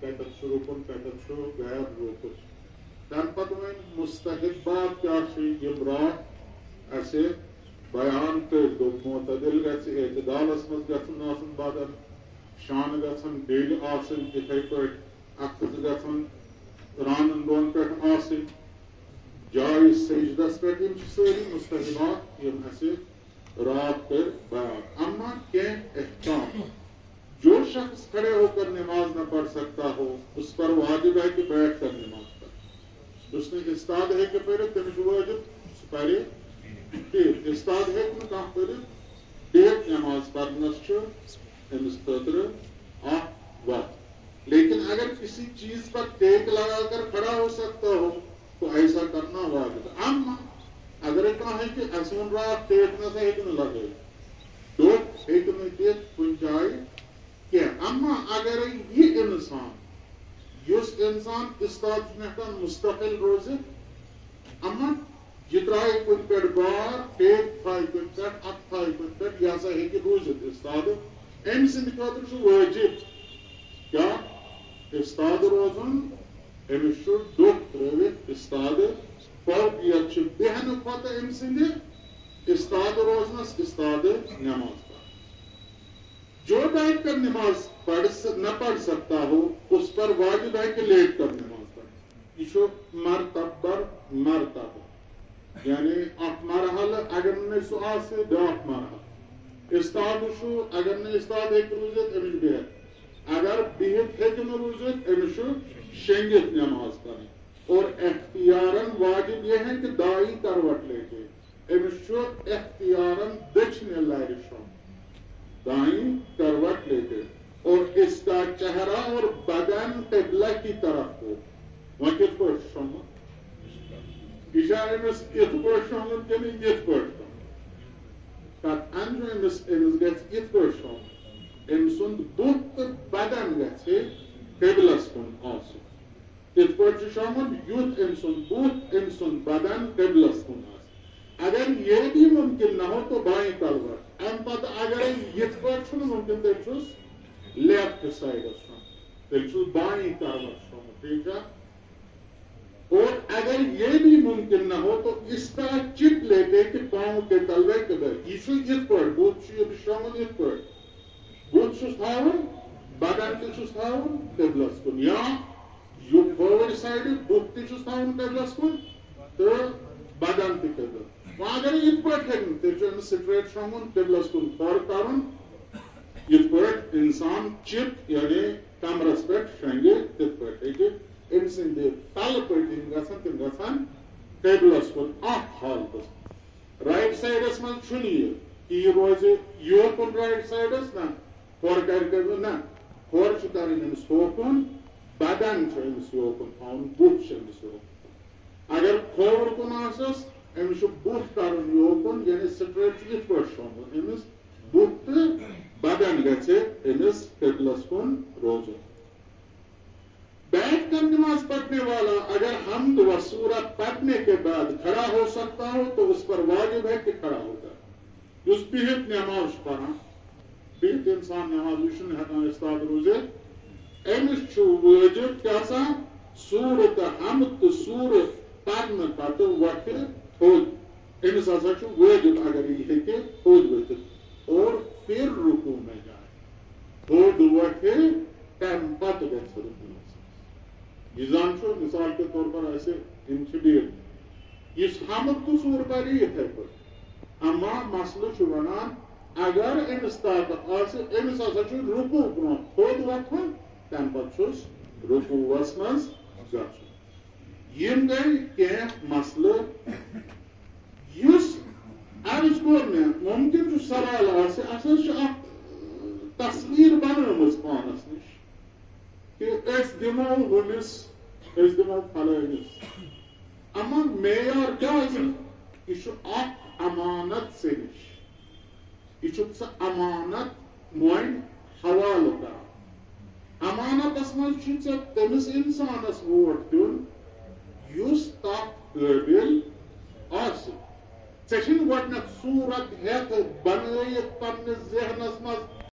کتت رکن کتت غیر رکن تم پتہ ون مستحبات کیا یم رات اسے بیان کر دو معتدل گژھِ اعتدالس منٛز گژھُن آسُن بدن شانہٕ گژھن بیٚیہِ آسٕنۍ یِتھَے پٲٹھۍ اَتھٕ گژھن رانن دۄن پٮ۪ٹھ آسٕنۍ جایہِ سجدس پٮ۪ٹھ یِم چھِ سٲری مستحبات یِم اسہِ رات کر بیان اما کینٛہہ احکام جو شخص کھڑے ہو کر نماز نہ پڑھ سکتا ہو اس پر واجب ہے کہ بیٹھ کر نماز پڑھے جس نے استاد ہے کہ پڑھے تمس واجب سہ پرِ ٹھیک استاد ہے کہ کانٛہہ پٔرِتھ ٹھیک نماز پڑھنس چھُ أمس خٲطرٕ اکھ وقت لیکن اگر کسی چیز پر ٹیک لگا کر کھڑا ہو سکتا ہو تو ایسا کرنا واجب ہے اما اگر کانٛہہ ہے کہ اسہِ ووٚن راتھ ٹیک نسا ہیٚکہِ نہٕ لگٲیِتھ ڈوٚپ ہیٚکہِ نہٕ دِتھ کُنہِ جایہِ کینٛہہ اما اگر یہ انسان یُس انسان استاد چھُنہٕ ہٮ۪کان مستقل روزِتھ اما یہ ترٛایہِ کُنہِ پٮ۪ٹھ بار ٹیک تھایہِ کُنہِ پٮ۪ٹھ اتھ تھایہِ کُنہِ پٮ۪ٹھ یہِ ہسا ہیٚکہِ روٗزِتھ استاد أمۍ سٕنٛدِ خٲطرٕ چھُ وٲجب کیٛاہ استاد روزُن أمِس چھُ ڈوٚپ ترٛٲوِتھ استاد فوقیت چھِ بیٚہنہٕ کھۄتہٕ أمۍ سٕنٛدِ استاد روزنس استاد نماز جو بیٹھ کر نماز نہ پڑھ سکتا ہو اس پر واجب ہے کہ لیٹ کر نماز پڑھے یہ مرتبہ بر مرتبہ یعنی اکھ مرحلہ اگر نہٕ سُہ آسہِ بیٛاکھ مرحلہ استاد چھُ اگر نہٕ استاد ہیٚکہِ روٗزِتھ أمِس بِہِتھ اگر بِہِتھ ہیٚکہِ نہٕ روٗزِتھ أمِس چھُ شیٚنگِتھ نماز پڑھٕنۍ اور اختیارن واجب یہ ہے کہ دائیں کروٹ لیٹے أمِس چھُ اختیارن دٔچھنہِ لرِ شۄنٛگُن دائیں کروٹ لیٹے اور اس کا چہرہ اور بدن قبلہ کی طرف ہو وہاں کت پٲٹھۍ شۄنٛگُن یہِ چھا أمِس یِتھ پٲٹھۍ شۄنٛگُن کِنہٕ یِتھ پٲٹھۍ شۄنٛگُن قطعاً چھُ أمِس گژھِ یِتھ پٲٹھۍ شۄنٛگُن أمۍ سُنٛد بُتھ تہٕ بدن گژھِ قبلس کُن آسُن یِتھ پٲٹھۍ چھُ شۄنٛگُن یُتھ أمۍ سُنٛد بُتھ أمۍ سُنٛد بدن قبلس کُن آسہِ اگر یہ بھی ممکن نہ ہو تو بائیں کروٹ امہِ پتہٕ اگر یِتھ پٲٹھۍ چھُنہٕ ممکن تیٚلہِ چھُس لیفٹ سایڈس شۄنٛگُن تیٚلہِ چھُس بائیں کروٹ شۄنٛگُن ٹھیٖک چھا اور اگر یہ بھی ممکن نہ ہو تو اس طرح چپ لیٹے کہ پاؤں کے تلوے کدھر یہ چھُ یِتھ پٲٹھۍ بُتھ چھُ ییٚتہِ شۄنٛگُن یِتھ پٲٹھۍ بُتھ چھُس تھاوُن بدن تہِ چھُس تھاوُن قبلس کُن یا یہِ کھووٕرۍ سایڈٕ بُتھ تہِ چھُس تھاوُن قبلس کُن تہٕ بدن تہِ قبلس وۄنۍ اگر یِتھ پٲٹھۍ ہیٚکہِ نہٕ تیٚلہِ چھُ أمِس سٹریٹ شۄنٛگُن قبلس کُن کھۄر کرُن یِتھ پٲٹھۍ انسان چپ یعنی کمرس پٮ۪ٹھ شۄنٛگہِ تِتھ پٲٹھۍ ہیٚکہِ أمۍ سٕنٛدِ تلہٕ پٔٹۍ یِم گژھن تِم گژھن قبلس کُن اکھ حالتس رایٹ سایڈس منٛز چھُنہٕ یہِ کہِ یہِ روزِ یوکُن رایٹ سایڈس نہ کھۄر کرِ قبلس نہ کھۄر چھُ کرٕنۍ أمِس ہوکُن بدن چھُ أمِس یوکُن تھاوُن بُتھ چھُ أمِس یوکُن اگر کھووُر کُن آسٮ۪س أمِس چھُ بُتھ کرُن یوکُن یعنی سٹریٹ چھُ یِتھ پٲٹھۍ شۄنٛگُن أمِس بُتھ تہٕ بدن گژھِ أمِس قبلس کُن روزُن بیٹھ کر نماز پڑھنے والا اگر حمد و سورت پڑھنے کے بعد کھڑا ہو سکتا ہو تو اس پر واجب ہے کہ کھڑا ہو جائے یُس بِہِتھ نماز چھُ پران بِہِتھ انسان نماز یہِ چھُنہٕ ہٮ۪کان استاد روٗزِتھ أمِس چھُ وٲجب کیٛاہ آسان سورت حمد تہٕ سورت پرنہٕ پتہٕ وۄتھِ تھوٚد أمِس ہسا چھُ وٲجب اگر یہِ ہیٚکہِ تھوٚد ؤتھِتھ اور پھر رُکوٗ میں جائے تھوٚد وۄتھِ تمہِ پتہٕ گژھِ رُکوٗ یہِ زن چھُ مثال کے طور پر اسہِ یِم چھِ بِہِتھ یُس حمد تہٕ سوٗر پرِ یِتھے پٲٹھۍ اما مسلہٕ چھُ ونان اگر أمِس طاقت آسہِ أمِس ہسا چھُ رُکوٗ برونٛہہ تھوٚد وۄتھُن تمہِ پتہٕ چھُس رُکوٗوس منٛز گژھُن یِم گٔے کینٛہہ مسلہٕ یُس عرض کوٚر مےٚ ممکن چھُ سوال آسہِ اَسہِ حظ چھِ اکھ تصویٖر بنٲومٕژ پانس نِش کہ أسۍ دِمو ہُمِس أسۍ دِمو فلٲنِس اما معیار کیٛاہ آسہِ یہِ چھُ اکھ امانت ژےٚ نِش یہِ چھُکھ ژٕ امانت وۄنۍ حوالہٕ کران امانتس منٛز چھُ ژےٚ تٔمِس انسانس ووٹ دیُن یُس تتھ قٲبِل آسہِ ژےٚ چھِنہٕ گۄڈٕنٮ۪تھ صوٗرت ہٮ۪تھ بنٲیِتھ پننِس ذہنس منٛز